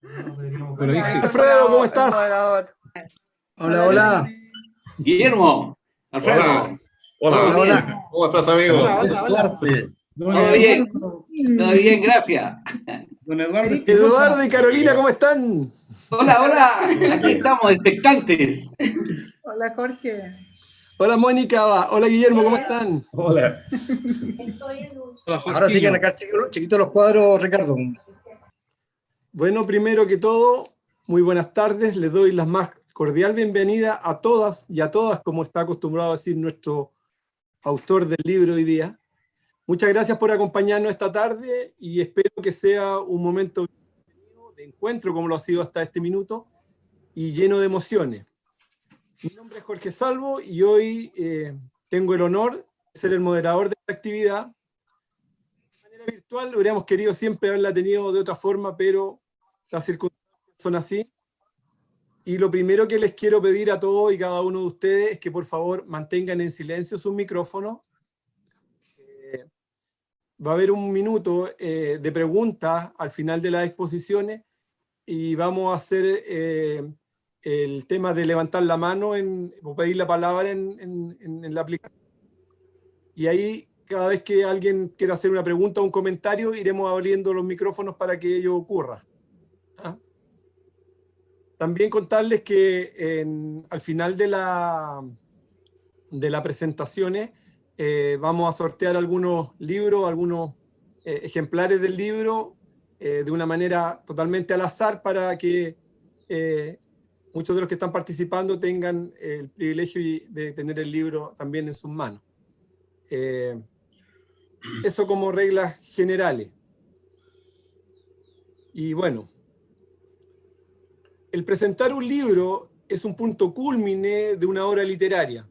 Buenísimo. Alfredo, ¿cómo estás? Hola, hola. Guillermo, Alfredo. Hola. ¿Cómo estás, amigo? Hola. Todo bien, todo bien, gracias. Don Eduardo. Eduardo y Carolina, ¿cómo están? Hola, hola, aquí estamos expectantes. Hola, Jorge. Hola, Mónica. Hola, Guillermo, ¿cómo están? Hola. Ahora siguen acá chiquitos los cuadros, Ricardo. Bueno, primero que todo, muy buenas tardes. Les doy la más cordial bienvenida a todas y a todas, como está acostumbrado a decir nuestro autor del libro hoy día. Muchas gracias por acompañarnos esta tarde y espero que sea un momento de encuentro, como lo ha sido hasta este minuto, y lleno de emociones. Mi nombre es Jorge Salvo y hoy tengo el honor de ser el moderador de esta actividad. De manera virtual, hubiéramos querido siempre haberla tenido de otra forma, pero las circunstancias son así. Y lo primero que les quiero pedir a todos y cada uno de ustedes es que por favor mantengan en silencio sus micrófonos. Va a haber un minuto de preguntas al final de las exposiciones y vamos a hacer el tema de levantar la mano o pedir la palabra en la aplicación. Y ahí, cada vez que alguien quiera hacer una pregunta o un comentario, iremos abriendo los micrófonos para que ello ocurra. ¿Ah? También contarles que al final de las presentaciones vamos a sortear algunos libros, algunos ejemplares del libro de una manera totalmente al azar para que muchos de los que están participando tengan el privilegio de tener el libro también en sus manos. Eso como reglas generales. Y bueno, el presentar un libro es un punto cúlmine de una obra literaria.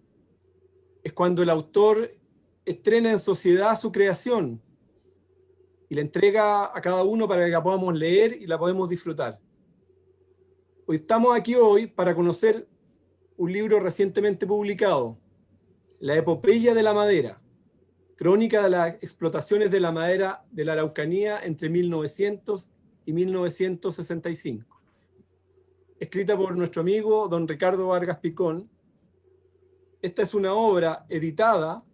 Es cuando el autor estrena en sociedad su creación y la entrega a cada uno para que la podamos leer y la podamos disfrutar. Hoy estamos aquí para conocer un libro recientemente publicado, La Epopeya de la Madera, crónica de las explotaciones de la madera de la Araucanía entre 1900 y 1965. Escrita por nuestro amigo don Ricardo Vargas Picón. Esta es una obra editada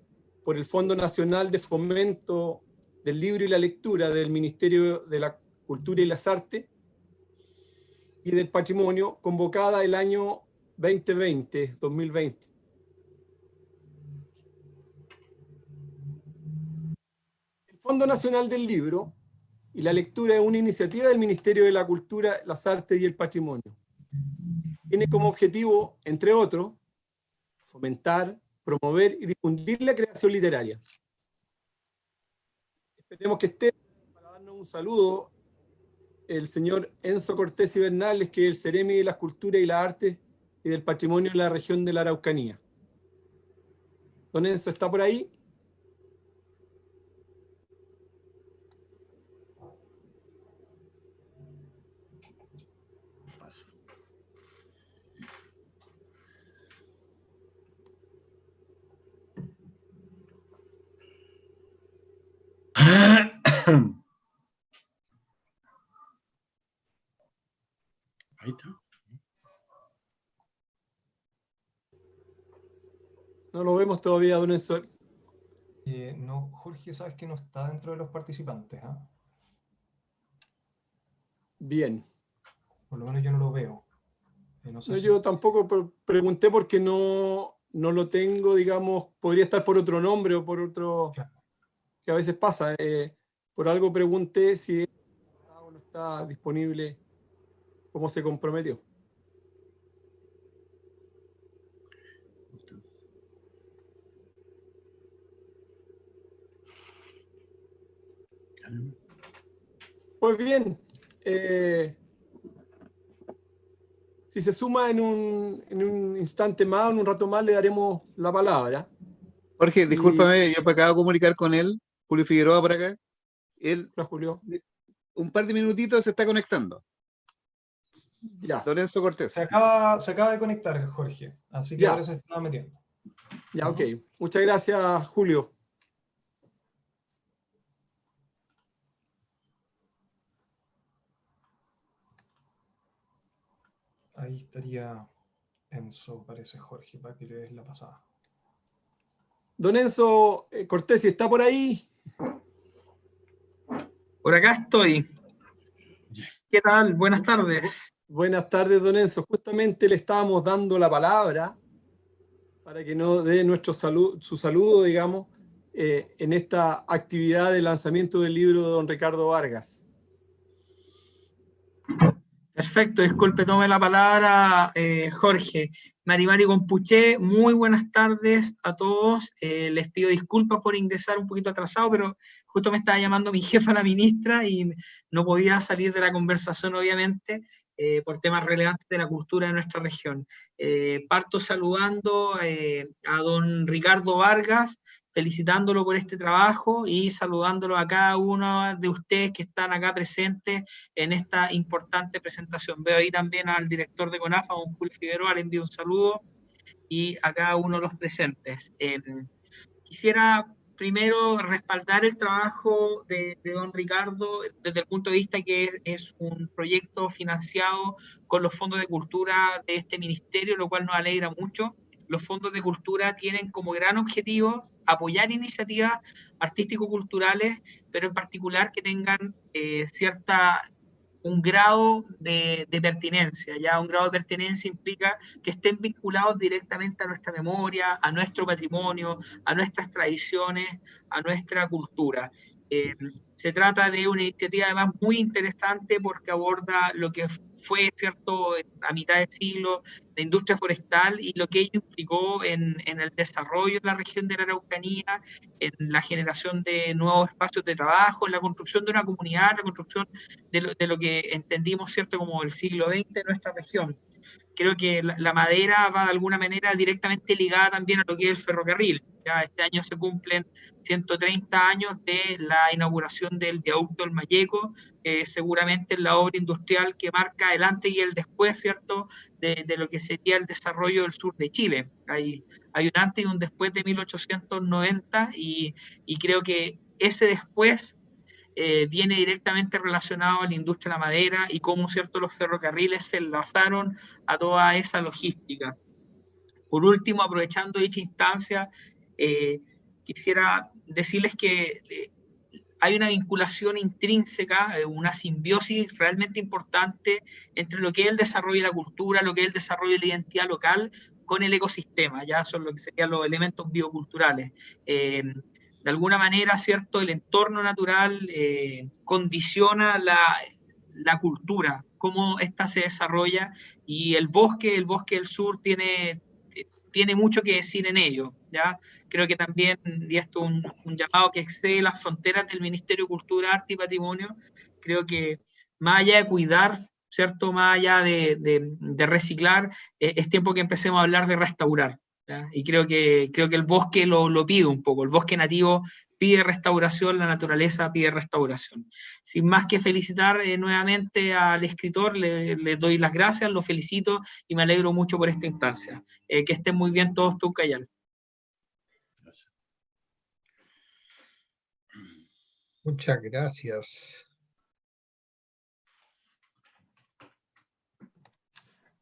por el Fondo Nacional de Fomento del Libro y la Lectura del Ministerio de la Cultura y las Artes y del Patrimonio, convocada el año 2020. El Fondo Nacional del Libro y la Lectura es una iniciativa del Ministerio de la Cultura, las Artes y el Patrimonio. Tiene como objetivo, entre otros, fomentar, promover y difundir la creación literaria. Esperemos que esté para darnos un saludo el señor Enzo Cortés y Bernales, que es el Ceremi de las Culturas y las Artes y del Patrimonio de la región de la Araucanía. Don Enzo, ¿está por ahí? Ahí está. No lo vemos todavía, don Enzo. No, Jorge, sabes que no está dentro de los participantes, ¿eh? Bien. Por lo menos yo no lo veo. No sé Yo tampoco pregunté porque no lo tengo, digamos, podría estar por otro nombre o por otro, claro, que a veces pasa. Por algo pregunté si está o no está disponible como se comprometió. Pues bien, si se suma en un instante más, en un rato más, le daremos la palabra. Jorge, discúlpame, yo me acabo de comunicar con él, Julio Figueroa por acá. Él, Hola, Julio. un par de minutitos se está conectando. Ya. Don Enzo Cortés. se acaba de conectar, Jorge, así que Ya. ahora se está metiendo. Ya, ok. Muchas gracias, Julio. Ahí estaría Enzo, parece, Jorge, para que le des la pasada. Don Enzo Cortesi, ¿está por ahí? Por acá estoy. ¿Qué tal? Buenas tardes. Buenas tardes, don Enzo. Justamente le estábamos dando la palabra para que nos dé su saludo, digamos, en esta actividad de lanzamiento del libro de don Ricardo Vargas. Perfecto, disculpe, tome la palabra, Jorge. Mari Compuché, muy buenas tardes a todos. Les pido disculpas por ingresar un poquito atrasado, pero justo me estaba llamando mi jefa, la ministra, y no podía salir de la conversación, obviamente, por temas relevantes de la cultura de nuestra región. Parto saludando a don Ricardo Vargas, felicitándolo por este trabajo y saludándolo a cada uno de ustedes que están acá presentes en esta importante presentación. Veo ahí también al director de CONAFA, don Julio Figueroa, le envío un saludo, y a cada uno de los presentes. Quisiera primero respaldar el trabajo de don Ricardo desde el punto de vista que es un proyecto financiado con los fondos de cultura de este ministerio, lo cual nos alegra mucho. Los fondos de cultura tienen como gran objetivo apoyar iniciativas artístico-culturales, pero en particular que tengan un grado de pertinencia. Ya un grado de pertinencia implica que estén vinculados directamente a nuestra memoria, a nuestro patrimonio, a nuestras tradiciones, a nuestra cultura. Se trata de una iniciativa además muy interesante porque aborda lo que fue, ¿cierto?, a mitad de siglo, la industria forestal y lo que ello implicó en el desarrollo de la región de la Araucanía, en la generación de nuevos espacios de trabajo, en la construcción de una comunidad, la construcción de lo que entendimos, ¿cierto?, como el siglo XX de nuestra región. Creo que la madera va de alguna manera directamente ligada también a lo que es el ferrocarril. Ya este año se cumplen 130 años de la inauguración del viaducto del Mayeco, seguramente es la obra industrial que marca el antes y el después, ¿cierto?, de lo que sería el desarrollo del sur de Chile. Hay un antes y un después de 1890 y creo que ese después viene directamente relacionado a la industria de la madera y cómo, ¿cierto?, los ferrocarriles se enlazaron a toda esa logística. Por último, aprovechando dicha instancia, quisiera decirles que hay una vinculación intrínseca, una simbiosis realmente importante entre lo que es el desarrollo de la cultura, lo que es el desarrollo de la identidad local con el ecosistema, ya son lo que serían los elementos bioculturales. De alguna manera, ¿cierto?, el entorno natural condiciona la cultura, cómo ésta se desarrolla, y el bosque del sur tiene mucho que decir en ello, ¿ya? Creo que también, y esto es un llamado que excede las fronteras del Ministerio de Cultura, Arte y Patrimonio, creo que más allá de cuidar, ¿cierto?, más allá de reciclar, es tiempo que empecemos a hablar de restaurar, ¿ya? Y creo que el bosque lo pide un poco, el bosque nativo pide restauración, la naturaleza pide restauración. Sin más que felicitar nuevamente al escritor, le doy las gracias, lo felicito y me alegro mucho por esta instancia. Que estén muy bien todos, Tucayal. Muchas gracias.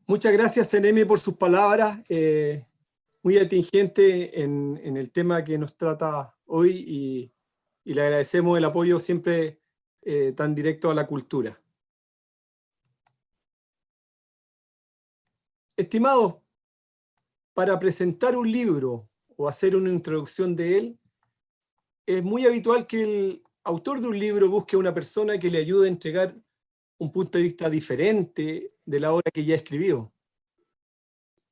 Muchas gracias, Senemi, por sus palabras, muy atingente en el tema que nos trata hoy, y le agradecemos el apoyo siempre tan directo a la cultura. Estimados, para presentar un libro o hacer una introducción de él, es muy habitual que el autor de un libro busque a una persona que le ayude a entregar un punto de vista diferente de la obra que ya escribió.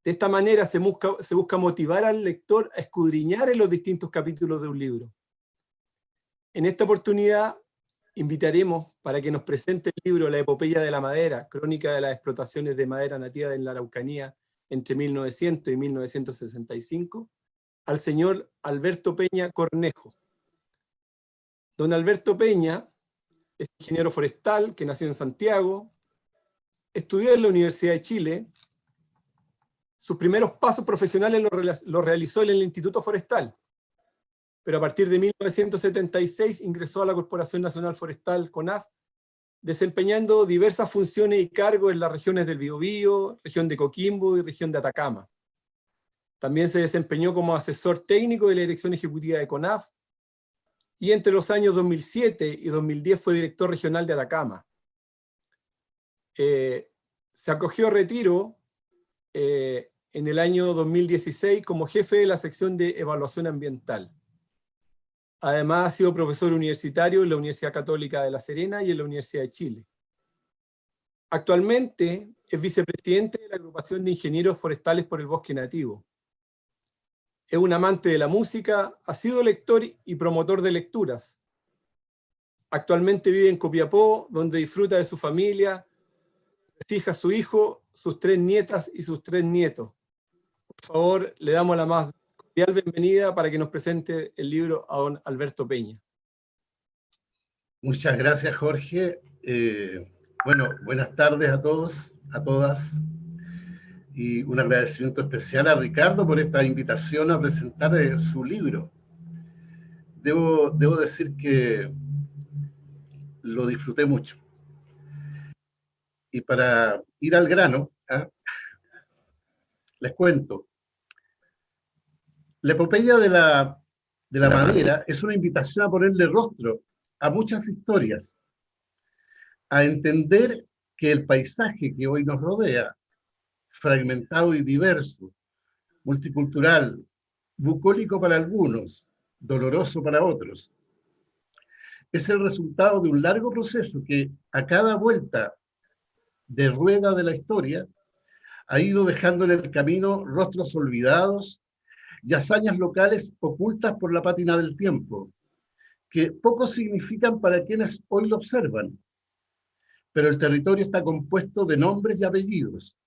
De esta manera se busca motivar al lector a escudriñar en los distintos capítulos de un libro. En esta oportunidad invitaremos para que nos presente el libro La epopeya de la madera, crónica de las explotaciones de madera nativa en la Araucanía entre 1900 y 1965, al señor Alberto Peña Cornejo. Don Alberto Peña es ingeniero forestal que nació en Santiago, estudió en la Universidad de Chile. Sus primeros pasos profesionales los realizó en el Instituto Forestal, pero a partir de 1976 ingresó a la Corporación Nacional Forestal, CONAF, desempeñando diversas funciones y cargos en las regiones del Biobío, región de Coquimbo y región de Atacama. También se desempeñó como asesor técnico de la Dirección Ejecutiva de CONAF, y entre los años 2007 y 2010 fue director regional de Atacama. Se acogió a retiro en el año 2016 como jefe de la sección de evaluación ambiental. Además, ha sido profesor universitario en la Universidad Católica de La Serena y en la Universidad de Chile. Actualmente es vicepresidente de la Agrupación de Ingenieros Forestales por el Bosque Nativo. Es un amante de la música, ha sido lector y promotor de lecturas. Actualmente vive en Copiapó, donde disfruta de su familia, fija a su hijo, sus 3 nietas y sus 3 nietos. Por favor, le damos la más cordial bienvenida para que nos presente el libro a don Alberto Peña. Muchas gracias, Jorge. Bueno, buenas tardes a todos, a todas. Y un agradecimiento especial a Ricardo por esta invitación a presentar su libro. Debo decir que lo disfruté mucho. Y para ir al grano, les cuento. La epopeya de la madera es una invitación a ponerle rostro a muchas historias, a entender que el paisaje que hoy nos rodea, fragmentado y diverso, multicultural, bucólico para algunos, doloroso para otros, es el resultado de un largo proceso que a cada vuelta de rueda de la historia ha ido dejando en el camino rostros olvidados y hazañas locales ocultas por la pátina del tiempo, que poco significan para quienes hoy lo observan, pero el territorio está compuesto de nombres y apellidos.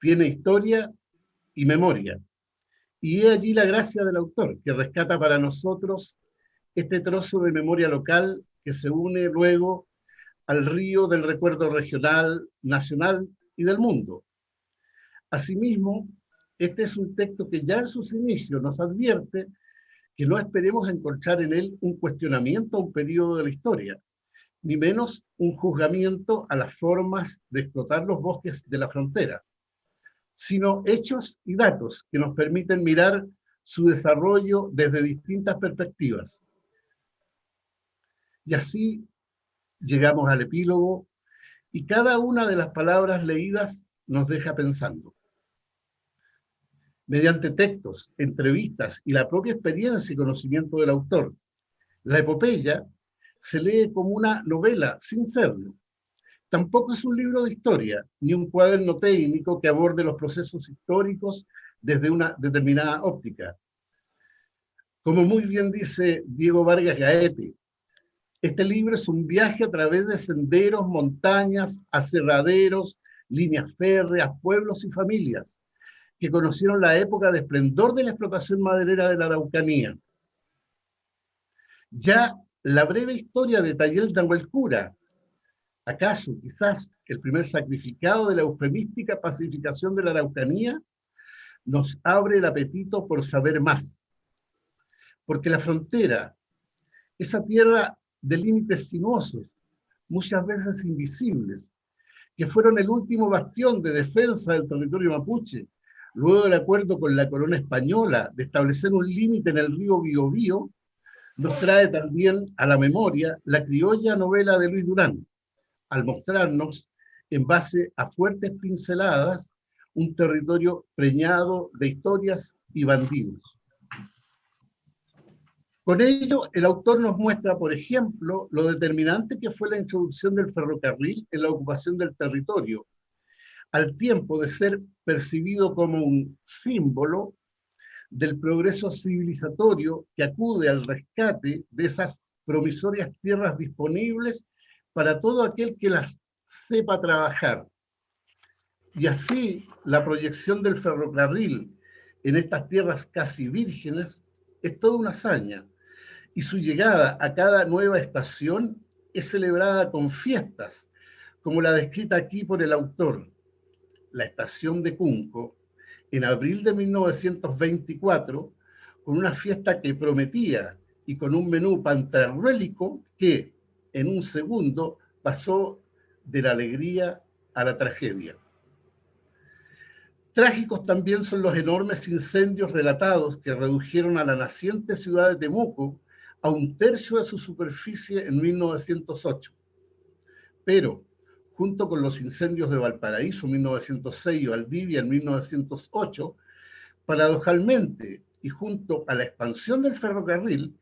Tiene historia y memoria, y he allí la gracia del autor, que rescata para nosotros este trozo de memoria local que se une luego al río del recuerdo regional, nacional y del mundo. Asimismo, este es un texto que ya en sus inicios nos advierte que no esperemos encontrar en él un cuestionamiento a un periodo de la historia, ni menos un juzgamiento a las formas de explotar los bosques de la frontera, sino hechos y datos que nos permiten mirar su desarrollo desde distintas perspectivas. Y así llegamos al epílogo, y cada una de las palabras leídas nos deja pensando. Mediante textos, entrevistas y la propia experiencia y conocimiento del autor, la epopeya se lee como una novela sin serlo. Tampoco es un libro de historia, ni un cuaderno técnico que aborde los procesos históricos desde una determinada óptica. Como muy bien dice Diego Vargas Gaete, este libro es un viaje a través de senderos, montañas, aserraderos, líneas férreas, pueblos y familias que conocieron la época de esplendor de la explotación maderera de la Araucanía. Ya la breve historia de Tayel Nahuelcura, acaso, quizás, el primer sacrificado de la eufemística pacificación de la Araucanía, nos abre el apetito por saber más. Porque la frontera, esa tierra de límites sinuosos, muchas veces invisibles, que fueron el último bastión de defensa del territorio mapuche, luego del acuerdo con la corona española de establecer un límite en el río Biobío, nos trae también a la memoria la criolla novela de Luis Durán, al mostrarnos, en base a fuertes pinceladas, un territorio preñado de historias y bandidos. Con ello, el autor nos muestra, por ejemplo, lo determinante que fue la introducción del ferrocarril en la ocupación del territorio, al tiempo de ser percibido como un símbolo del progreso civilizatorio que acude al rescate de esas promisorias tierras disponibles para todo aquel que las sepa trabajar. Y así, la proyección del ferrocarril en estas tierras casi vírgenes es toda una hazaña, y su llegada a cada nueva estación es celebrada con fiestas, como la descrita aquí por el autor. La estación de Cunco, en abril de 1924, con una fiesta que prometía y con un menú pantarruélico que, en un segundo pasó de la alegría a la tragedia. Trágicos también son los enormes incendios relatados que redujeron a la naciente ciudad de Temuco a 1/3 de su superficie en 1908. Pero, junto con los incendios de Valparaíso en 1906 y Valdivia en 1908, paradojalmente, y junto a la expansión del ferrocarril,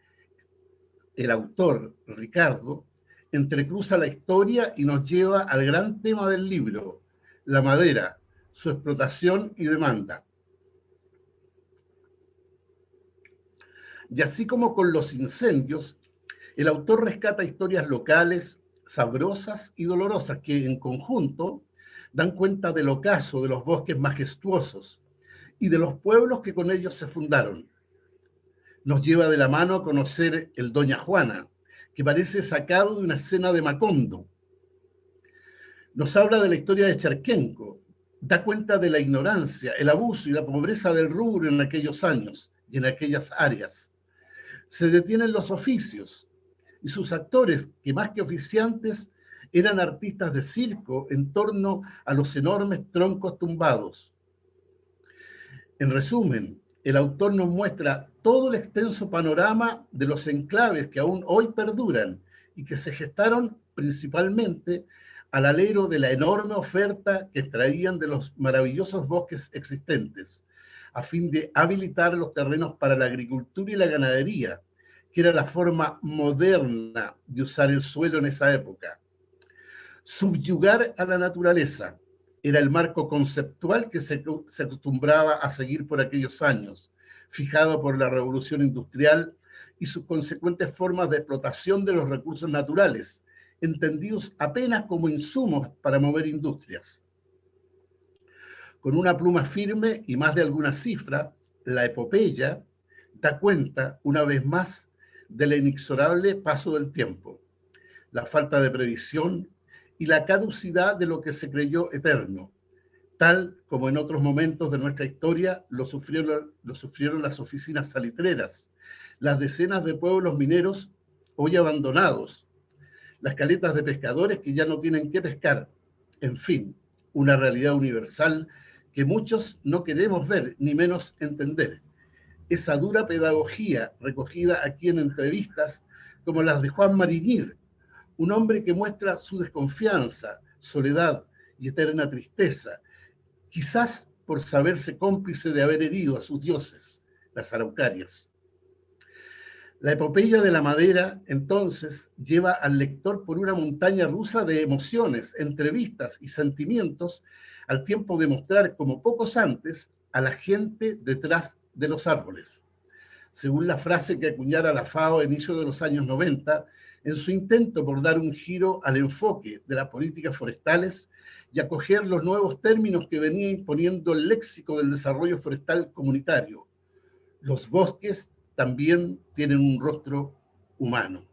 el autor, Ricardo, entrecruza la historia y nos lleva al gran tema del libro, la madera, su explotación y demanda. Y así como con los incendios, el autor rescata historias locales, sabrosas y dolorosas que en conjunto dan cuenta del ocaso de los bosques majestuosos y de los pueblos que con ellos se fundaron. Nos lleva de la mano a conocer el Doña Juana, que parece sacado de una escena de Macondo. Nos habla de la historia de Charquenco, da cuenta de la ignorancia, el abuso y la pobreza del rubro en aquellos años y en aquellas áreas. Se detienen los oficios y sus actores, que más que oficiantes, eran artistas de circo en torno a los enormes troncos tumbados. En resumen, el autor nos muestra todo el extenso panorama de los enclaves que aún hoy perduran y que se gestaron principalmente al alero de la enorme oferta que extraían de los maravillosos bosques existentes, a fin de habilitar los terrenos para la agricultura y la ganadería, que era la forma moderna de usar el suelo en esa época. Subyugar a la naturaleza era el marco conceptual que se acostumbraba a seguir por aquellos años, fijado por la revolución industrial y sus consecuentes formas de explotación de los recursos naturales, entendidos apenas como insumos para mover industrias. Con una pluma firme y más de alguna cifra, la epopeya da cuenta, una vez más, del inexorable paso del tiempo, la falta de previsión y la caducidad de lo que se creyó eterno, tal como en otros momentos de nuestra historia lo sufrieron las oficinas salitreras, las decenas de pueblos mineros hoy abandonados, las caletas de pescadores que ya no tienen que pescar, en fin, una realidad universal que muchos no queremos ver ni menos entender. Esa dura pedagogía recogida aquí en entrevistas como las de Juan Mariñir, un hombre que muestra su desconfianza, soledad y eterna tristeza, quizás por saberse cómplice de haber herido a sus dioses, las araucarias. La epopeya de la madera, entonces, lleva al lector por una montaña rusa de emociones, entrevistas y sentimientos, al tiempo de mostrar, como pocos antes, a la gente detrás de los árboles. Según la frase que acuñara la FAO a inicio de los años 90, en su intento por dar un giro al enfoque de las políticas forestales y acoger los nuevos términos que venía imponiendo el léxico del desarrollo forestal comunitario. Los bosques también tienen un rostro humano.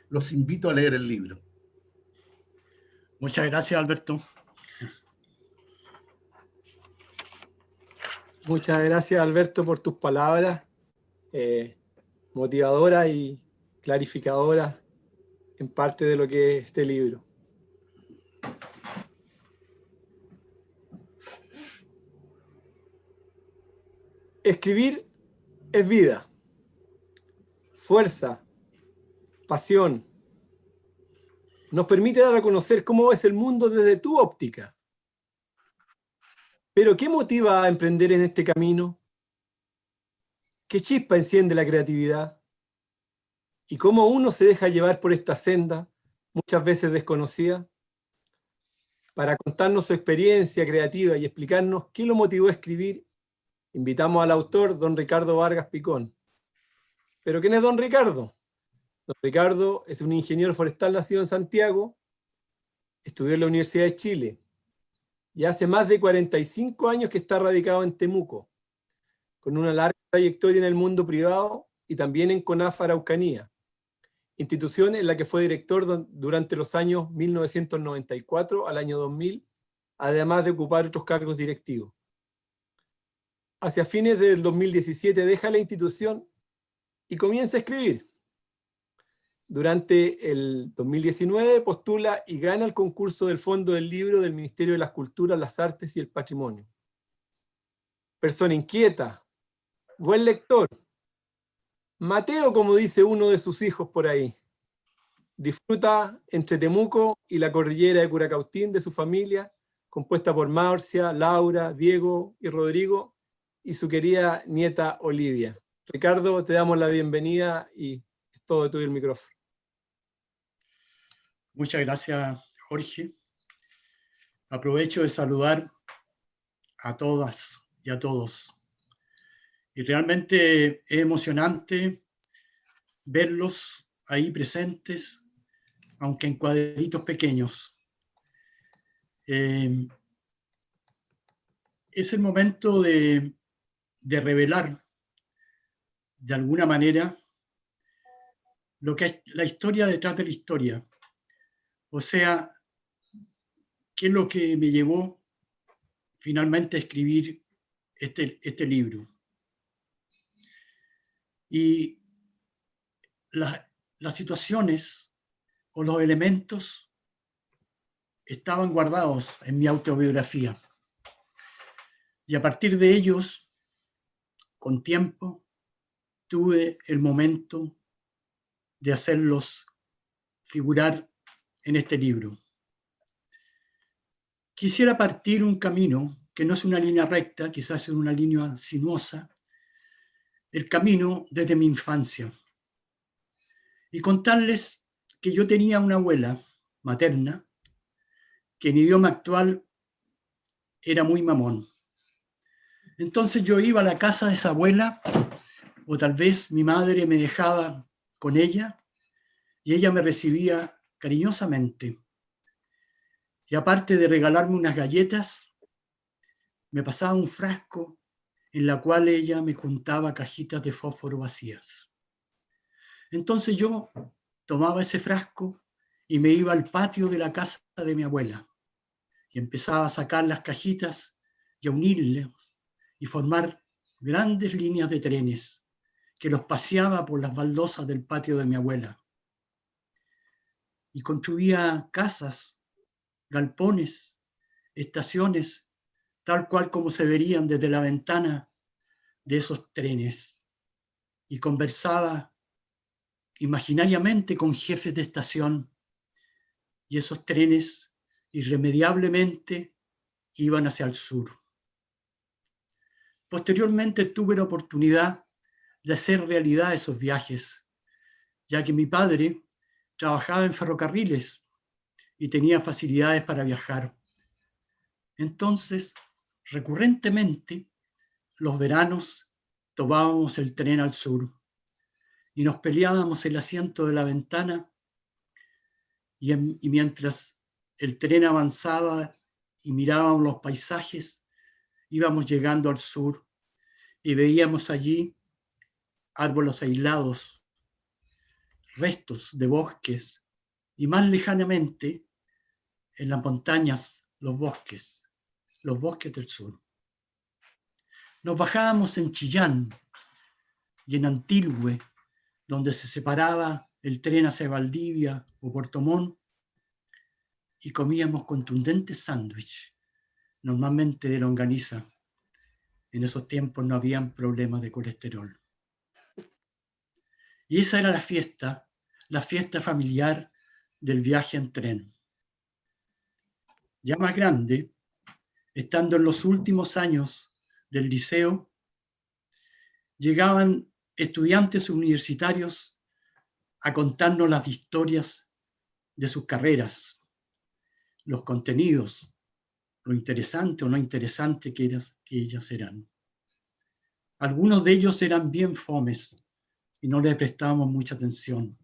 Los invito a leer el libro. Muchas gracias, Alberto. Muchas gracias, Alberto, por tus palabras motivadoras y clarificadoras en parte de lo que es este libro. Escribir es vida, fuerza, pasión. Nos permite dar a conocer cómo ves el mundo desde tu óptica. Pero ¿qué motiva a emprender en este camino? ¿Qué chispa enciende la creatividad? ¿Y cómo uno se deja llevar por esta senda, muchas veces desconocida? Para contarnos su experiencia creativa y explicarnos qué lo motivó a escribir, invitamos al autor, don Ricardo Vargas Picón. ¿Pero quién es don Ricardo? Don Ricardo es un ingeniero forestal nacido en Santiago, estudió en la Universidad de Chile y hace más de 45 años que está radicado en Temuco, con una larga trayectoria en el mundo privado y también en CONAF Araucanía, institución en la que fue director durante los años 1994 al año 2000, además de ocupar otros cargos directivos. Hacia fines del 2017 deja la institución y comienza a escribir. Durante el 2019 postula y gana el concurso del Fondo del Libro del Ministerio de las Culturas, las Artes y el Patrimonio. Persona inquieta, buen lector. Mateo, como dice uno de sus hijos por ahí. Disfruta entre Temuco y la cordillera de Curacautín de su familia, compuesta por Marcia, Laura, Diego y Rodrigo, y su querida nieta Olivia. Ricardo, te damos la bienvenida y es todo tuyo el micrófono. Muchas gracias, Jorge. Aprovecho de saludar a todas y a todos. Y realmente es emocionante verlos ahí presentes, aunque en cuadritos pequeños. Es el momento de revelar, de alguna manera, lo que es la historia detrás de la historia. O sea, ¿qué es lo que me llevó finalmente a escribir este libro? Y las situaciones o los elementos estaban guardados en mi autobiografía. Y a partir de ellos, con tiempo, tuve el momento de hacerlos figurar en este libro. Quisiera partir un camino que no es una línea recta, quizás es una línea sinuosa, el camino desde mi infancia. Y contarles que yo tenía una abuela materna que en idioma actual era muy mamón. Entonces yo iba a la casa de esa abuela, o tal vez mi madre me dejaba con ella, y ella me recibía cariñosamente. Y aparte de regalarme unas galletas, me pasaba un frasco en la cual ella me juntaba cajitas de fósforo vacías. Entonces yo tomaba ese frasco y me iba al patio de la casa de mi abuela y empezaba a sacar las cajitas y a unirlas y formar grandes líneas de trenes que los paseaba por las baldosas del patio de mi abuela. Y construía casas, galpones, estaciones, tal cual como se verían desde la ventana de esos trenes. Y conversaba imaginariamente con jefes de estación, y esos trenes irremediablemente iban hacia el sur. Posteriormente tuve la oportunidad de hacer realidad esos viajes, ya que mi padre trabajaba en ferrocarriles y tenía facilidades para viajar. Entonces, recurrentemente, los veranos tomábamos el tren al sur y nos peleábamos el asiento de la ventana y mientras el tren avanzaba y mirábamos los paisajes, íbamos llegando al sur y veíamos allí árboles aislados, restos de bosques y más lejanamente en las montañas los bosques del sur. Nos bajábamos en Chillán y en Antilhue, donde se separaba el tren hacia Valdivia o Puerto Montt, y comíamos contundentes sándwiches, normalmente de longaniza. En esos tiempos no habían problemas de colesterol. Y esa era la fiesta familiar del viaje en tren. Ya más grande, estando en los últimos años del liceo, llegaban estudiantes universitarios a contarnos las historias de sus carreras, los contenidos, lo interesante o no interesante que ellas eran. Algunos de ellos eran bien fomes y no les prestábamos mucha atención.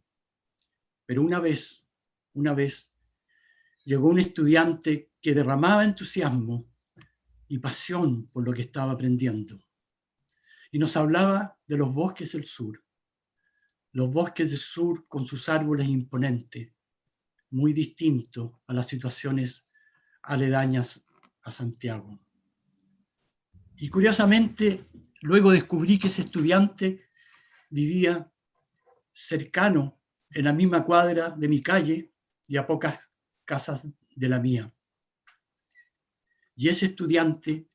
Pero una vez, llegó un estudiante que derramaba entusiasmo y pasión por lo que estaba aprendiendo. Y nos hablaba de los bosques del sur. Los bosques del sur con sus árboles imponentes, muy distintos a las situaciones aledañas a Santiago. Y curiosamente, luego descubrí que ese estudiante vivía cercano en la misma cuadra de mi calle y a pocas casas de la mía. Y ese estudiante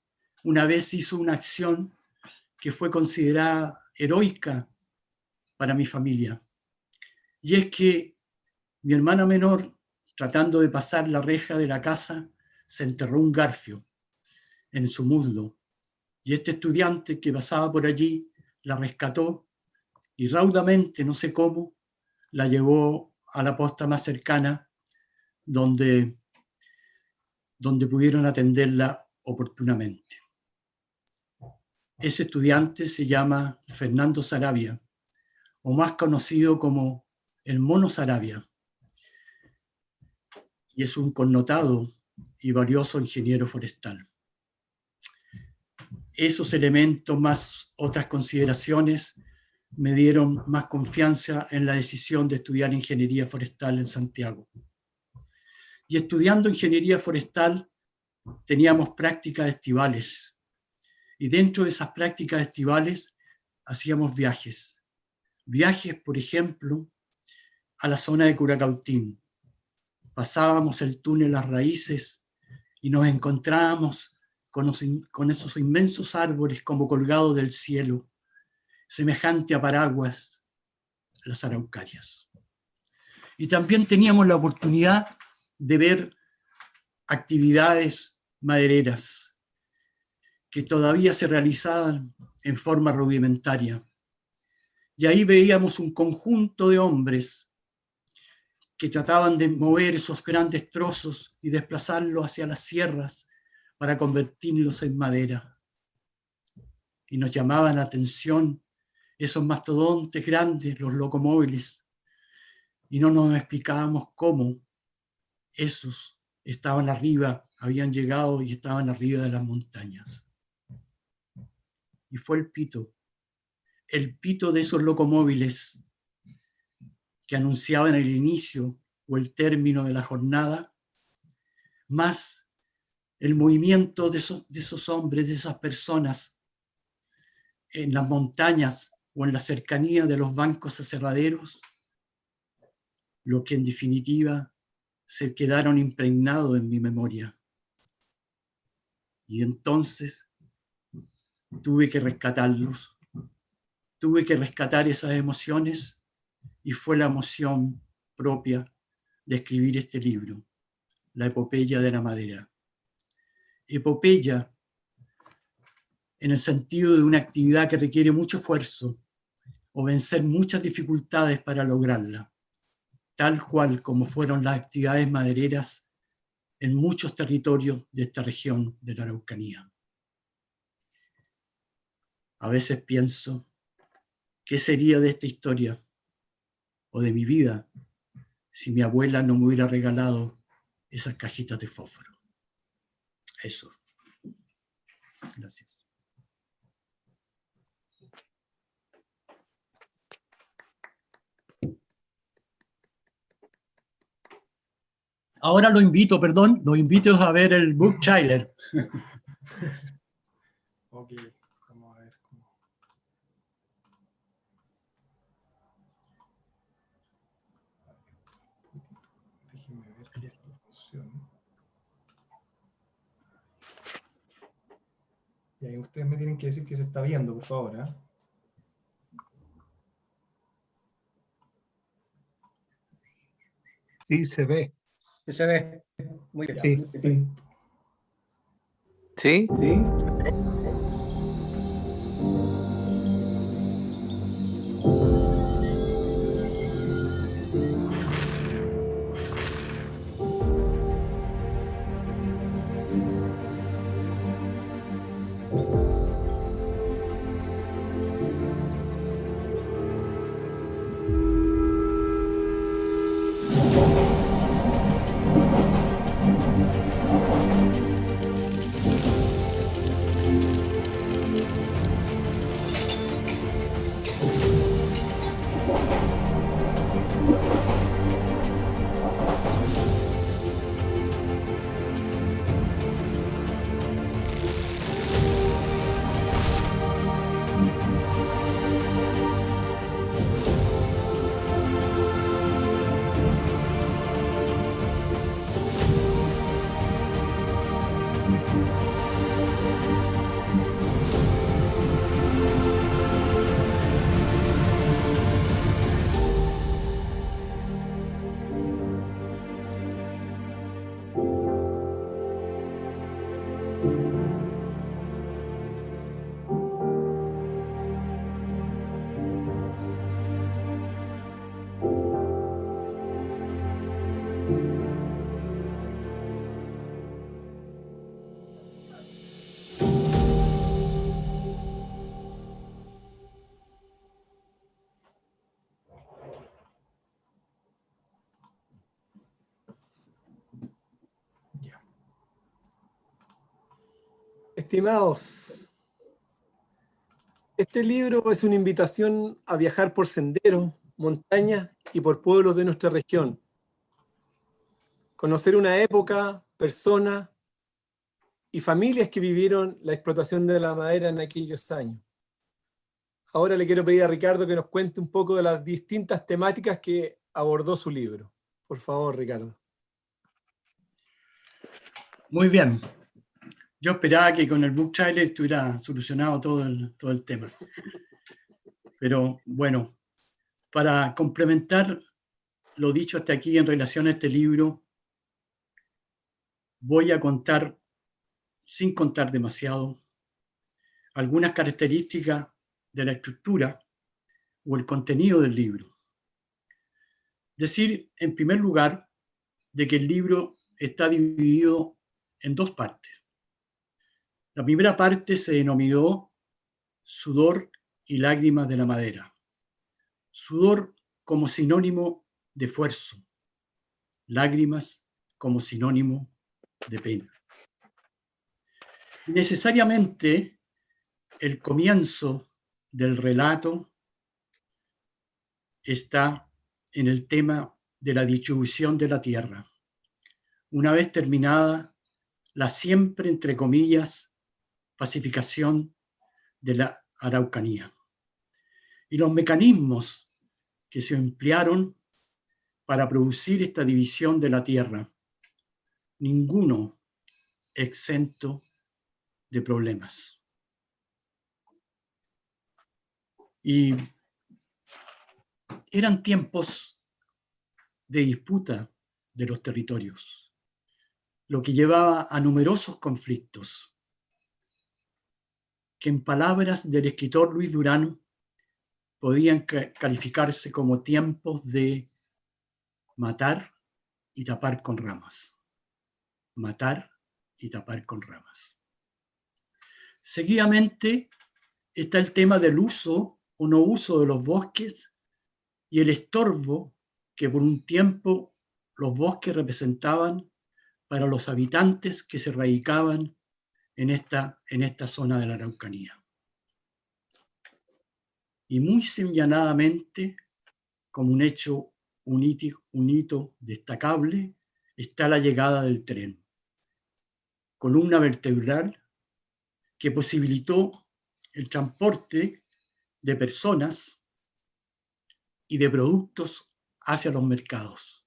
una vez hizo una acción que fue considerada heroica para mi familia. Y es que mi hermana menor, tratando de pasar la reja de la casa, se enterró un garfio en su muslo. Y este estudiante que pasaba por allí la rescató y raudamente, no sé cómo, la llevó a la posta más cercana donde pudieron atenderla oportunamente. Ese estudiante se llama Fernando Saravia, o más conocido como el Mono Saravia, y es un connotado y valioso ingeniero forestal. Esos elementos más otras consideraciones me dieron más confianza en la decisión de estudiar ingeniería forestal en Santiago. Y estudiando ingeniería forestal teníamos prácticas estivales. Y dentro de esas prácticas estivales hacíamos viajes. Viajes, por ejemplo, a la zona de Curacautín. Pasábamos el túnel Las Raíces y nos encontrábamos con esos inmensos árboles como colgados del cielo, semejante a paraguas, las araucarias. Y también teníamos la oportunidad de ver actividades madereras que todavía se realizaban en forma rudimentaria. Y ahí veíamos un conjunto de hombres que trataban de mover esos grandes trozos y desplazarlos hacia las sierras para convertirlos en madera. Y nos llamaban la atención esos mastodontes grandes, los locomóviles, y no nos explicábamos cómo esos estaban arriba, habían llegado y estaban arriba de las montañas. Y fue el pito de esos locomóviles que anunciaban el inicio o el término de la jornada, más el movimiento de esos hombres, de esas personas en las montañas o en la cercanía de los bancos aserraderos, lo que en definitiva se quedaron impregnados en mi memoria. Y entonces tuve que rescatarlos, tuve que rescatar esas emociones, y fue la emoción propia de escribir este libro, La epopeya de la madera. Epopeya en el sentido de una actividad que requiere mucho esfuerzo o vencer muchas dificultades para lograrla, tal cual como fueron las actividades madereras en muchos territorios de esta región de la Araucanía. A veces pienso, ¿qué sería de esta historia o de mi vida si mi abuela no me hubiera regalado esas cajitas de fósforo? Eso. Gracias. Ahora lo invito a ver el Book Trailer. Ok, vamos a ver cómo. Déjenme ver que esto funcione. Y ahí ustedes me tienen que decir que se está viendo, por favor, ¿eh? Sí, se ve. Sí, se ve. Muy bien. Sí. ¿Sí? ¿Sí? Estimados, este libro es una invitación a viajar por senderos, montañas y por pueblos de nuestra región. Conocer una época, personas y familias que vivieron la explotación de la madera en aquellos años. Ahora le quiero pedir a Ricardo que nos cuente un poco de las distintas temáticas que abordó su libro. Por favor, Ricardo. Muy bien. Yo esperaba que con el book trailer estuviera solucionado todo el tema. Pero bueno, para complementar lo dicho hasta aquí en relación a este libro, voy a contar, sin contar demasiado, algunas características de la estructura o el contenido del libro. Decir, en primer lugar, de que el libro está dividido en dos partes. La primera parte se denominó Sudor y lágrimas de la madera. Sudor como sinónimo de esfuerzo, lágrimas como sinónimo de pena. Necesariamente, el comienzo del relato está en el tema de la distribución de la tierra. Una vez terminada la siempre, entre comillas, pacificación de la Araucanía. Y los mecanismos que se emplearon para producir esta división de la tierra, ninguno exento de problemas. Y eran tiempos de disputa de los territorios, lo que llevaba a numerosos conflictos, que en palabras del escritor Luis Durán podían calificarse como tiempos de matar y tapar con ramas. Matar y tapar con ramas. Seguidamente está el tema del uso o no uso de los bosques y el estorbo que por un tiempo los bosques representaban para los habitantes que se radicaban en esta zona de la Araucanía. Y muy señaladamente, como un hecho, un hito destacable, está la llegada del tren, columna vertebral que posibilitó el transporte de personas y de productos hacia los mercados.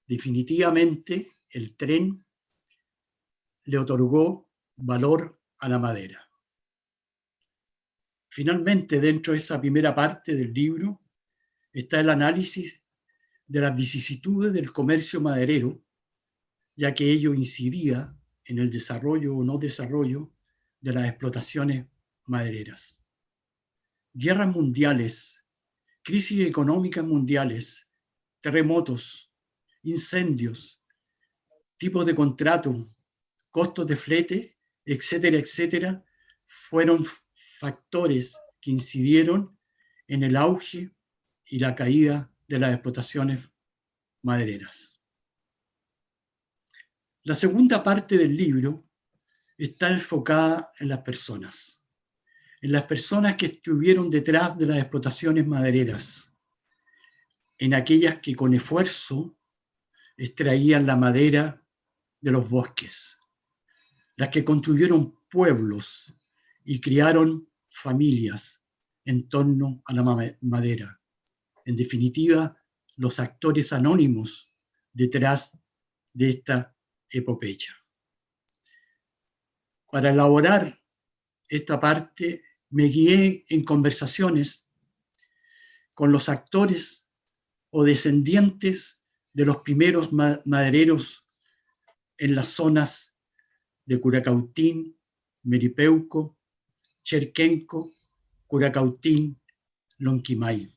Definitivamente, el tren le otorgó valor a la madera. Finalmente, dentro de esa primera parte del libro, está el análisis de las vicisitudes del comercio maderero, ya que ello incidía en el desarrollo o no desarrollo de las explotaciones madereras. Guerras mundiales, crisis económicas mundiales, terremotos, incendios, tipos de contrato, costos de flete, etcétera, etcétera, fueron factores que incidieron en el auge y la caída de las explotaciones madereras. La segunda parte del libro está enfocada en las personas que estuvieron detrás de las explotaciones madereras, en aquellas que con esfuerzo extraían la madera de los bosques, las que construyeron pueblos y criaron familias en torno a la madera. En definitiva, los actores anónimos detrás de esta epopeya. Para elaborar esta parte me guié en conversaciones con los actores o descendientes de los primeros madereros en las zonas de Curacautín, Meripeuco, Cherquenco, Curacautín, Lonquimay.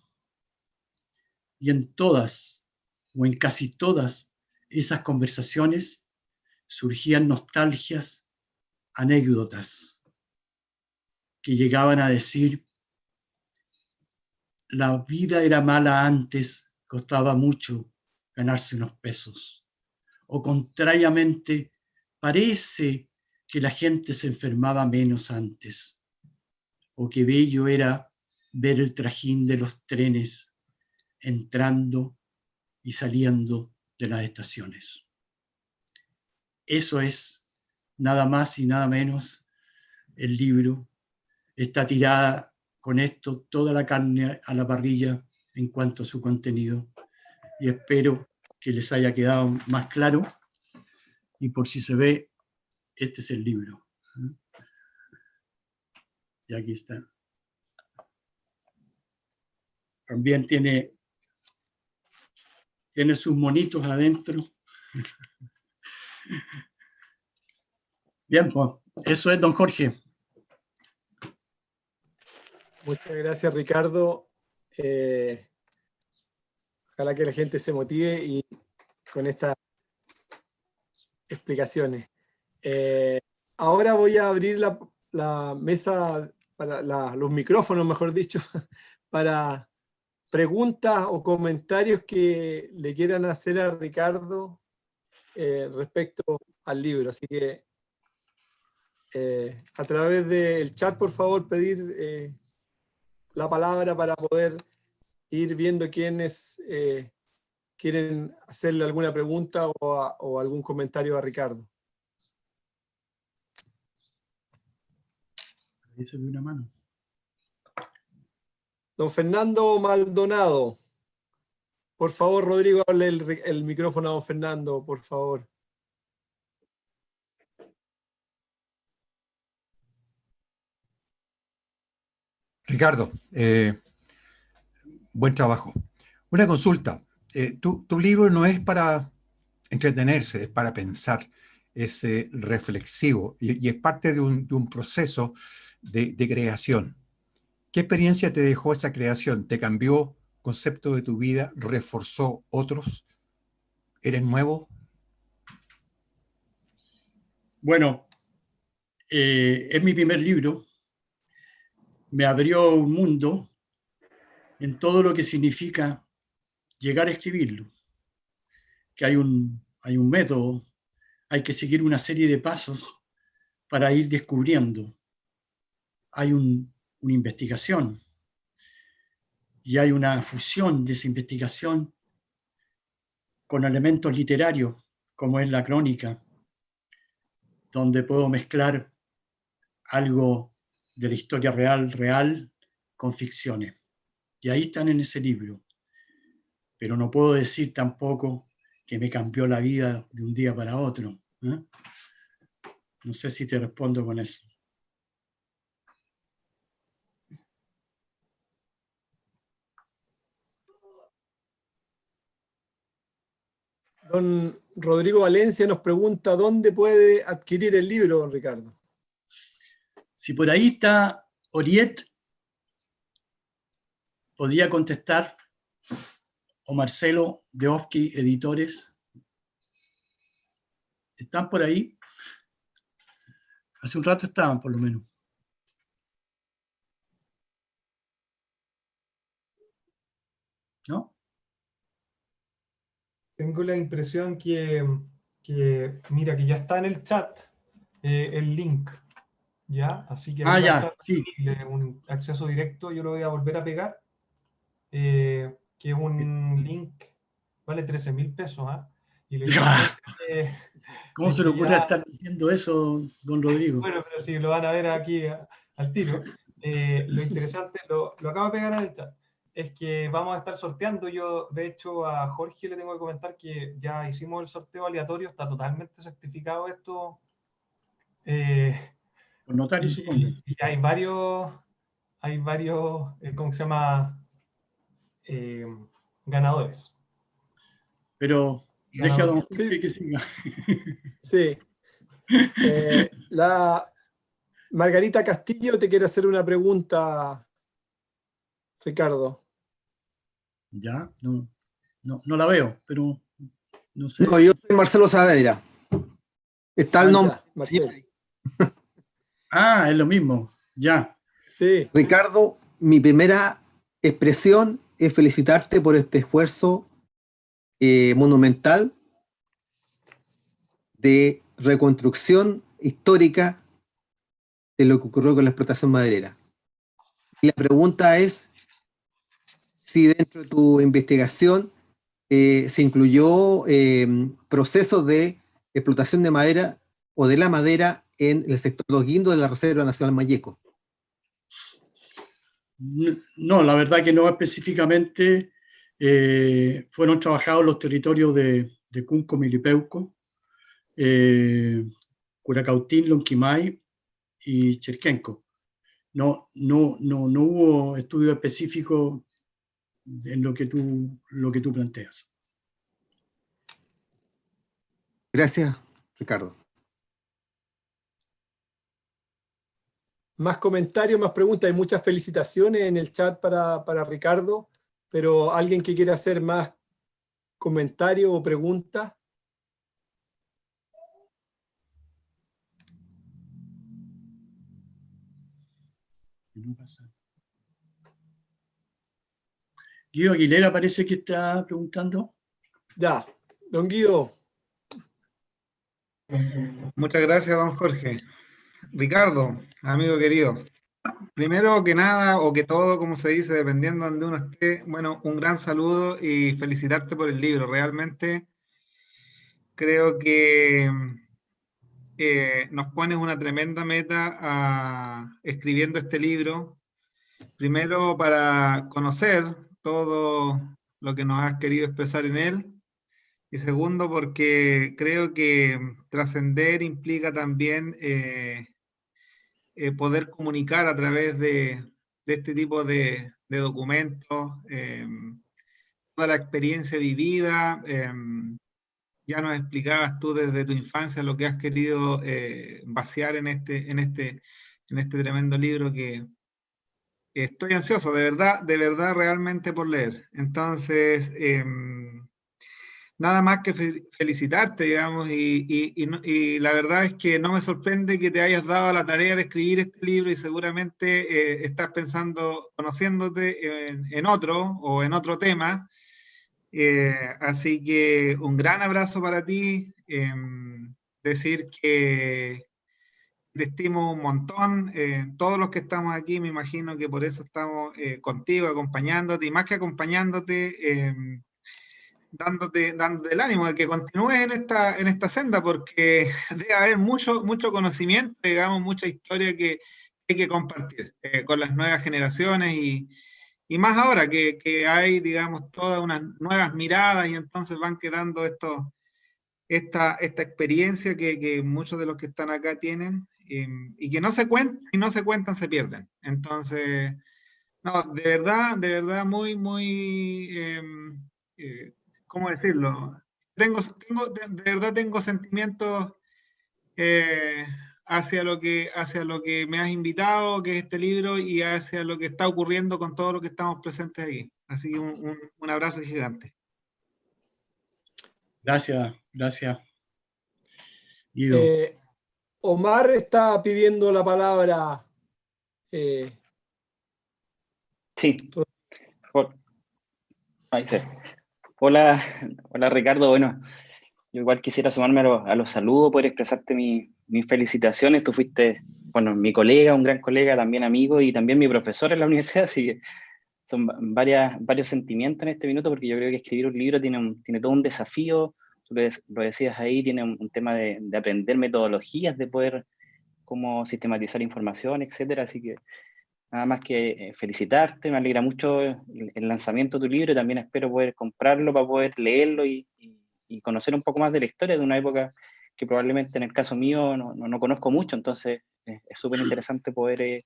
Y en todas, o en casi todas esas conversaciones, surgían nostalgias, anécdotas, que llegaban a decir: la vida era mala antes, costaba mucho ganarse unos pesos. O contrariamente, parece que la gente se enfermaba menos antes. O qué bello era ver el trajín de los trenes entrando y saliendo de las estaciones. Eso es nada más y nada menos el libro. Está tirada con esto toda la carne a la parrilla en cuanto a su contenido, y espero que les haya quedado más claro. Y por si se ve, este es el libro. Y aquí está. También tiene sus monitos adentro. Bien, pues eso es, don Jorge. Muchas gracias, Ricardo. Ojalá que la gente se motive y con estas explicaciones. Ahora voy a abrir la mesa, para los micrófonos, mejor dicho, para preguntas o comentarios que le quieran hacer a Ricardo respecto al libro. Así que a través del chat, por favor, pedir la palabra para poder ir viendo quiénes quieren hacerle alguna pregunta o algún comentario a Ricardo. Ahí se ve una mano. Don Fernando Maldonado. Por favor, Rodrigo, hable el micrófono a don Fernando, por favor. Ricardo, buen trabajo. Una consulta. Tu libro no es para entretenerse, es para pensar, es reflexivo y es parte de un proceso de creación. ¿Qué experiencia te dejó esa creación? ¿Te cambió concepto de tu vida? ¿Reforzó otros? ¿Eres nuevo? Bueno, es mi primer libro. Me abrió un mundo en todo lo que significa llegar a escribirlo. Que hay un método, hay que seguir una serie de pasos para ir descubriendo. Hay una investigación y hay una fusión de esa investigación con elementos literarios, como es la crónica, donde puedo mezclar algo de la historia real con ficciones. Y ahí están en ese libro. Pero no puedo decir tampoco que me cambió la vida de un día para otro. No sé si te respondo con eso. Don Rodrigo Valencia nos pregunta dónde puede adquirir el libro, don Ricardo. Si por ahí está Oriet, podría contestar, o Marcelo de Ofki Editores. ¿Están por ahí? Hace un rato estaban, por lo menos. ¿No? Tengo la impresión mira, que ya está en el chat el link, ¿ya? Así que ahí va a estar disponible un acceso directo. Yo lo voy a volver a pegar, que es un link, vale 13.000 pesos, ¿ah? Y lo ¿Cómo se le ocurre estar diciendo eso, don Rodrigo? Bueno, pero si lo van a ver aquí al tiro. Lo interesante, lo acabo de pegar en el chat, es que vamos a estar sorteando. Yo, de hecho, a Jorge le tengo que comentar que ya hicimos el sorteo aleatorio, está totalmente certificado esto Los notarios, supongo. Y hay varios, ¿cómo se llama? Ganadores. Pero deje a don Jorge que siga. Sí. La Margarita Castillo te quiere hacer una pregunta, Ricardo. Ya, no la veo, pero no sé. No, yo soy Marcelo Saavedra. Está el nombre. Ya, Marcelo. Ah, es lo mismo. Ya. Sí. Ricardo, mi primera expresión es felicitarte por este esfuerzo monumental de reconstrucción histórica de lo que ocurrió con la explotación maderera. Y la pregunta es si dentro de tu investigación se incluyó procesos de explotación de madera o de la madera en el sector Los Guindos de la Reserva Nacional Mayeco. No, la verdad que no específicamente. Fueron trabajados los territorios de Cunco, Milipeuco, Curacautín, Lonquimay y Cherquenco. No hubo estudio específico en lo que tú planteas. Gracias, Ricardo. Más comentarios, más preguntas. Hay muchas felicitaciones en el chat para Ricardo, pero alguien que quiera hacer más comentarios o preguntas. No pasa. Guido Aguilera parece que está preguntando. Ya, don Guido. Muchas gracias, don Jorge. Ricardo, amigo querido, primero que nada, o que todo, como se dice, dependiendo de donde uno esté, bueno, un gran saludo y felicitarte por el libro. Realmente creo que nos pones una tremenda meta escribiendo este libro. Primero, para conocer todo lo que nos has querido expresar en él. Y segundo, porque creo que trascender implica también poder comunicar a través de este tipo de documentos, toda la experiencia vivida. Ya nos explicabas tú desde tu infancia lo que has querido vaciar en este tremendo libro que estoy ansioso, de verdad, realmente por leer. Entonces, nada más que felicitarte, digamos, y la verdad es que no me sorprende que te hayas dado la tarea de escribir este libro y seguramente estás pensando, conociéndote en otro o en otro tema. Así que un gran abrazo para ti, decir que te estimo un montón, todos los que estamos aquí, me imagino que por eso estamos contigo, acompañándote, y más que acompañándote, dándote el ánimo de que continúes en esta senda, porque debe haber mucho conocimiento, digamos, mucha historia que hay que compartir con las nuevas generaciones, y más ahora que hay, digamos, todas unas nuevas miradas, y entonces van quedando esta experiencia que muchos de los que están acá tienen, y que no se cuentan, se pierden. Entonces, no, de verdad, muy, ¿cómo decirlo? De verdad tengo sentimientos hacia lo que me has invitado, que es este libro, y hacia lo que está ocurriendo con todo lo que estamos presentes aquí. Así que un abrazo gigante. Gracias. Guido. Omar está pidiendo la palabra. Sí. Ahí sí. Hola Ricardo. Bueno, yo igual quisiera sumarme a los saludos, poder expresarte mis felicitaciones. Tú fuiste, bueno, mi colega, un gran colega, también amigo y también mi profesor en la universidad, así que son varios sentimientos en este minuto, porque yo creo que escribir un libro tiene todo un desafío. Tú lo decías ahí, tiene un tema de aprender metodologías, de poder cómo sistematizar información, etcétera. Así que nada más que felicitarte, me alegra mucho el lanzamiento de tu libro, y también espero poder comprarlo para poder leerlo y conocer un poco más de la historia de una época que probablemente en el caso mío no conozco mucho. Entonces es súper interesante poder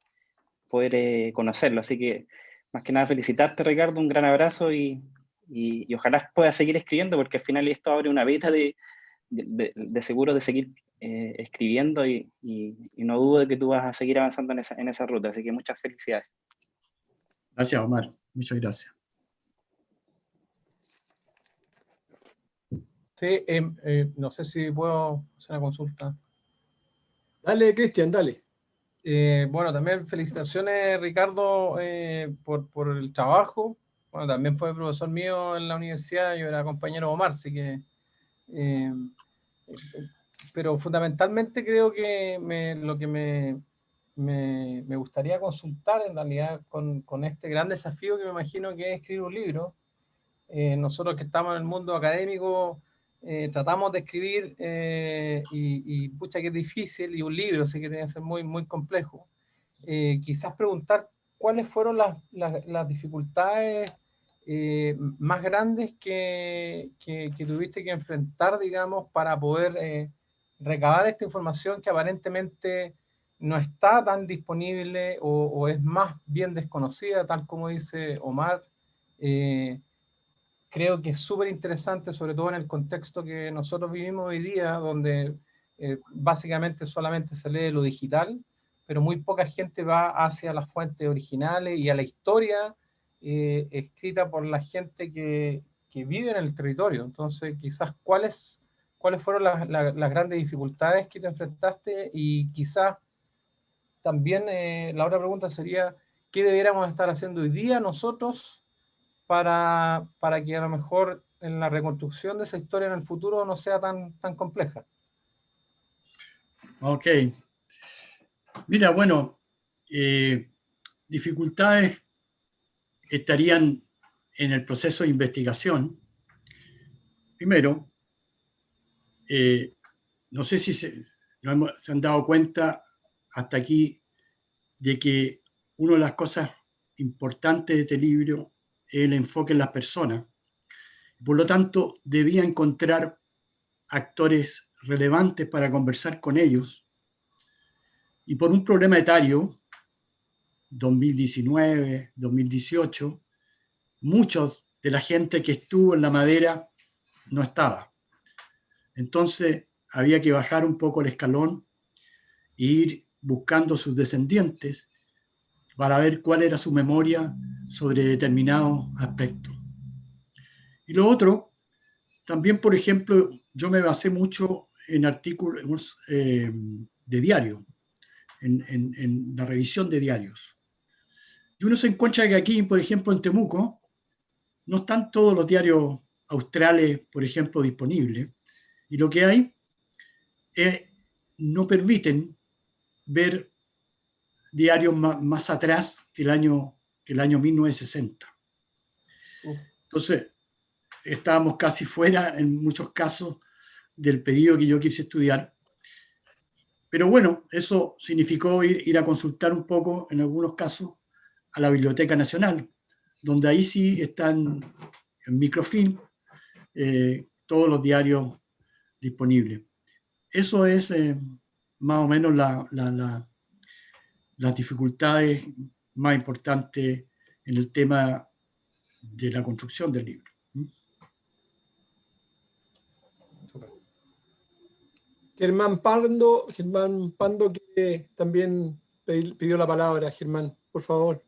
conocerlo. Así que, más que nada, felicitarte, Ricardo, un gran abrazo y ojalá puedas seguir escribiendo, porque al final esto abre una beta de seguro de seguir escribiendo y no dudo de que tú vas a seguir avanzando en esa ruta. Así que muchas felicidades. Gracias, Omar. Muchas gracias. Sí, no sé si puedo hacer una consulta. Dale, Cristian, dale. Bueno, también felicitaciones, Ricardo, por el trabajo. Bueno, también fue profesor mío en la universidad, yo era compañero de Omar, así que... pero fundamentalmente creo que lo que me gustaría consultar en realidad con este gran desafío que me imagino que es escribir un libro. Nosotros que estamos en el mundo académico tratamos de escribir y pucha que es difícil, y un libro así que tiene que ser muy, muy complejo. Quizás preguntar cuáles fueron las dificultades más grandes que tuviste que enfrentar, digamos, para poder recabar esta información que aparentemente no está tan disponible o es más bien desconocida, tal como dice Omar. Creo que es súper interesante, sobre todo en el contexto que nosotros vivimos hoy día, donde básicamente solamente se lee lo digital, pero muy poca gente va hacia las fuentes originales y a la historia escrita por la gente que vive en el territorio. Entonces, quizás, ¿cuáles fueron las grandes dificultades que te enfrentaste? Y quizás también la otra pregunta sería, ¿qué debiéramos estar haciendo hoy día nosotros para que a lo mejor en la reconstrucción de esa historia en el futuro no sea tan compleja? Ok. Mira, bueno, dificultades estarían en el proceso de investigación. Primero, no sé si se han dado cuenta hasta aquí de que una de las cosas importantes de este libro es el enfoque en las personas. Por lo tanto, debía encontrar actores relevantes para conversar con ellos. Y por un problema etario, 2019, 2018, muchos de la gente que estuvo en la madera no estaba. Entonces, había que bajar un poco el escalón e ir buscando sus descendientes para ver cuál era su memoria sobre determinados aspectos. Y lo otro, también, por ejemplo, yo me basé mucho en artículos de diario, en la revisión de diarios. Y uno se encuentra que aquí, por ejemplo, en Temuco, no están todos los diarios australes, por ejemplo, disponibles. Y lo que hay no permiten ver diarios más atrás que el año 1960. Entonces, estábamos casi fuera, en muchos casos, del pedido que yo quise estudiar. Pero bueno, eso significó ir a consultar un poco, en algunos casos, a la Biblioteca Nacional, donde ahí sí están en microfilm todos los diarios disponibles. Eso es más o menos las dificultades más importantes en el tema de la construcción del libro. Germán Pando que también pidió la palabra. Germán, por favor.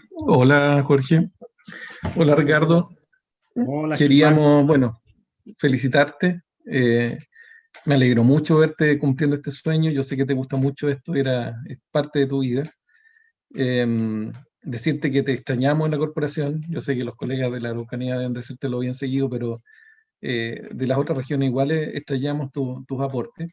Hola, Jorge. Hola, Ricardo. Hola, Queríamos, Germán. bueno, felicitarte. Me alegro mucho verte cumpliendo este sueño. Yo sé que te gusta mucho esto, es parte de tu vida. Decirte que te extrañamos en la corporación. Yo sé que los colegas de la Araucanía deben decírtelo bien seguido, pero de las otras regiones iguales extrañamos tus aportes.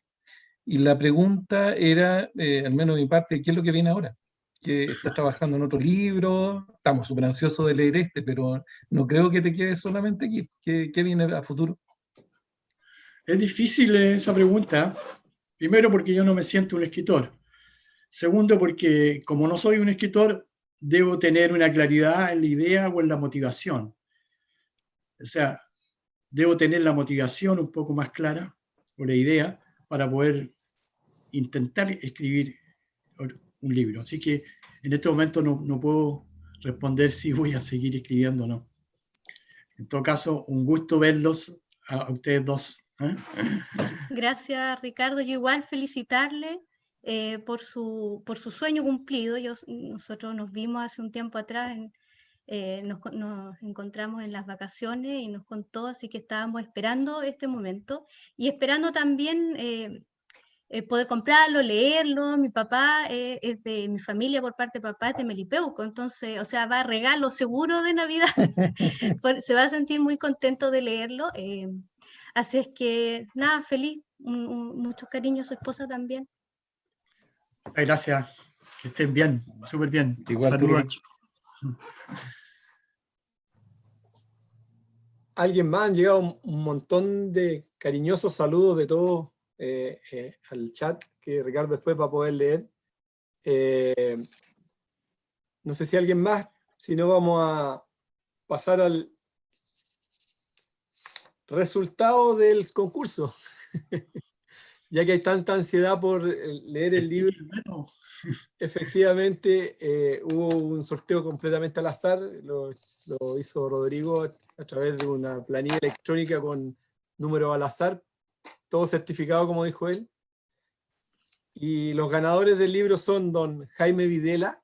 Y la pregunta era, al menos de mi parte, ¿qué es lo que viene ahora? Que estás trabajando en otro libro, estamos súper ansiosos de leer este, pero no creo que te quedes solamente aquí. ¿Qué viene a futuro? Es difícil esa pregunta. Primero, porque yo no me siento un escritor. Segundo, porque como no soy un escritor, debo tener una claridad en la idea o en la motivación. O sea, debo tener la motivación un poco más clara o la idea para poder intentar escribir un libro. Así que en este momento no puedo responder si voy a seguir escribiendo o no. En todo caso, un gusto verlos a ustedes dos. Gracias, Ricardo. Yo igual felicitarle por su sueño cumplido. Nosotros nos vimos hace un tiempo atrás, nos encontramos en las vacaciones y nos contó, así que estábamos esperando este momento y esperando también poder comprarlo, leerlo. Mi papá es de mi familia por parte de papá, es de Melipeuco, entonces, o sea, va a regalo seguro de Navidad. Se va a sentir muy contento de leerlo. Así es que, nada, feliz, mucho cariño a su esposa también. Gracias, que estén bien, súper bien. Igual Saludos. Alguien más, han llegado un montón de cariñosos saludos de todos al chat, que Ricardo después va a poder leer. No sé si alguien más, si no vamos a pasar al resultado del concurso. Ya que hay tanta ansiedad por leer el libro, efectivamente hubo un sorteo completamente al azar, lo hizo Rodrigo a través de una planilla electrónica con números al azar, todo certificado como dijo él. Y los ganadores del libro son don Jaime Videla,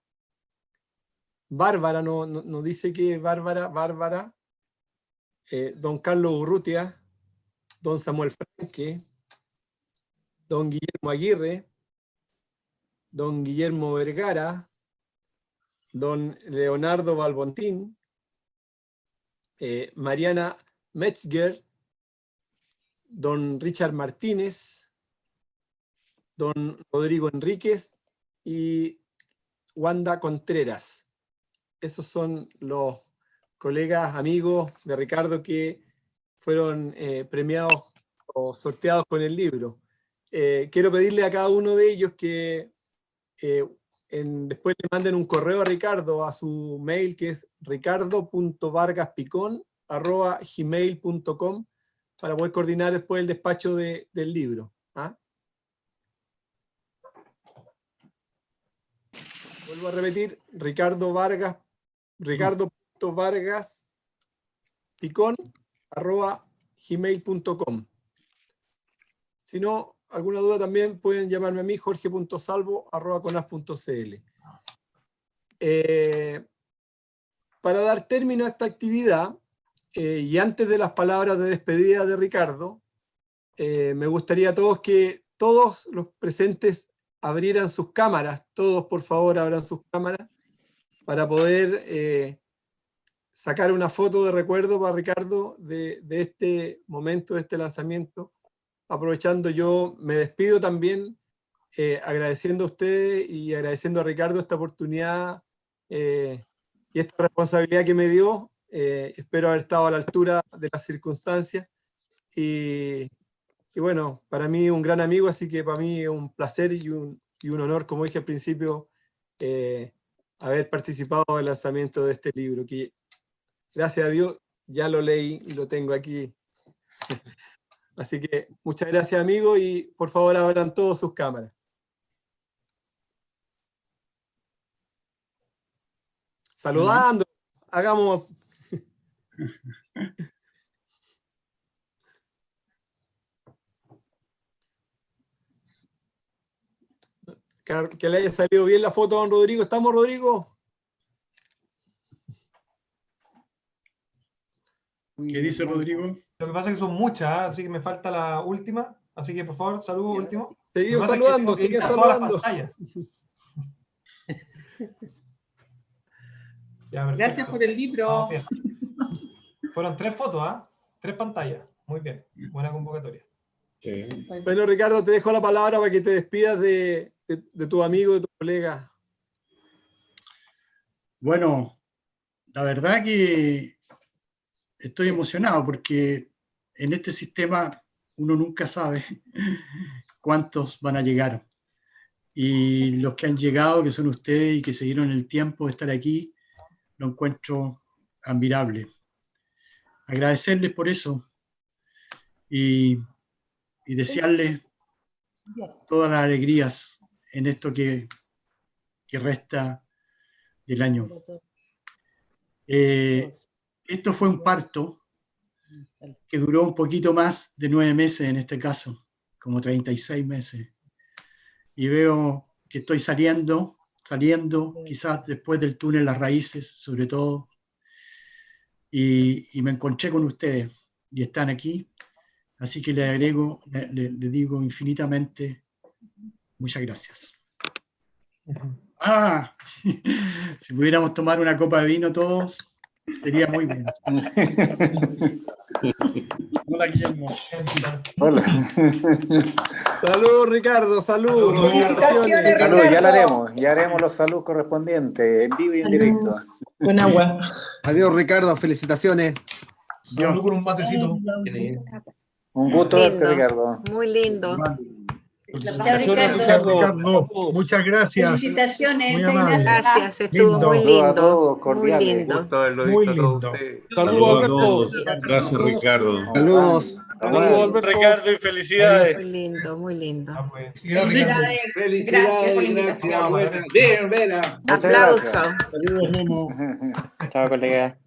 Bárbara, no dice que Bárbara, don Carlos Urrutia, don Samuel Franque, don Guillermo Aguirre, don Guillermo Vergara, don Leonardo Balbontín, Mariana Metzger, don Richard Martínez, don Rodrigo Enríquez y Wanda Contreras. Esos son los colegas, amigos de Ricardo que fueron premiados o sorteados con el libro. Quiero pedirle a cada uno de ellos que después le manden un correo a Ricardo a su mail, que es ricardo.vargaspicon@gmail.com, para poder coordinar después el despacho del libro. ¿Ah? Vuelvo a repetir, ricardo.vargaspicon@gmail.com. Si no, alguna duda también pueden llamarme a mí, jorge.salvo@conas.cl. Para dar término a esta actividad, y antes de las palabras de despedida de Ricardo, me gustaría que todos los presentes abrieran sus cámaras, todos por favor abran sus cámaras, para poder sacar una foto de recuerdo para Ricardo de este momento, de este lanzamiento. Aprovechando, yo me despido también agradeciendo a ustedes y agradeciendo a Ricardo esta oportunidad y esta responsabilidad que me dio. Espero haber estado a la altura de las circunstancias y bueno, para mí un gran amigo, así que para mí es un placer y un honor, como dije al principio, haber participado en el lanzamiento de este libro, que gracias a Dios ya lo leí y lo tengo aquí. Así que muchas gracias, amigos, y por favor abran todos sus cámaras. Saludando, hagamos... Que le haya salido bien la foto a don Rodrigo. ¿Estamos, Rodrigo? ¿Qué dice Rodrigo? Lo que pasa es que son muchas, así que me falta la última. Así que, por favor, saludo último. Seguimos saludando, seguimos saludando. Gracias por el libro. Fueron 3 fotos, ¿ah? 3 pantallas. Muy bien. Buena convocatoria. Sí. Bueno, Ricardo, te dejo la palabra para que te despidas de tu amigo, de tu colega. Bueno, la verdad que estoy emocionado porque en este sistema uno nunca sabe cuántos van a llegar. Y los que han llegado, que son ustedes y que se dieron el tiempo de estar aquí, lo encuentro admirable. Agradecerles por eso y desearles todas las alegrías en esto que resta del año. Esto fue un parto que duró un poquito más de 9 meses en este caso, como 36 meses. Y veo que estoy saliendo, quizás después del túnel Las Raíces, sobre todo, y me encontré con ustedes y están aquí. Así que le digo infinitamente muchas gracias. Si pudiéramos tomar una copa de vino todos, sería muy bien. Hola, Guillermo. Hola. Salud, Ricardo, salud. Felicitaciones, salud, ya haremos los saludos correspondientes, en vivo y en directo. Buen agua. Adiós, Ricardo, felicitaciones. Salud con un matecito. Un gusto verte, Ricardo. Muy lindo. Ricardo, muchas gracias. Felicitaciones. Muy amable. Gracias, estuvo Lindo. muy lindo. Todos, Muy cordiales. lindo. Muy lindo. Saludos a todos. Gracias, Ricardo. Saludos. Saludos, Ricardo, y felicidades. Muy lindo, muy lindo. Felicidades, gracias. Buena. Bien, Vera. Aplauso. Chao, colega.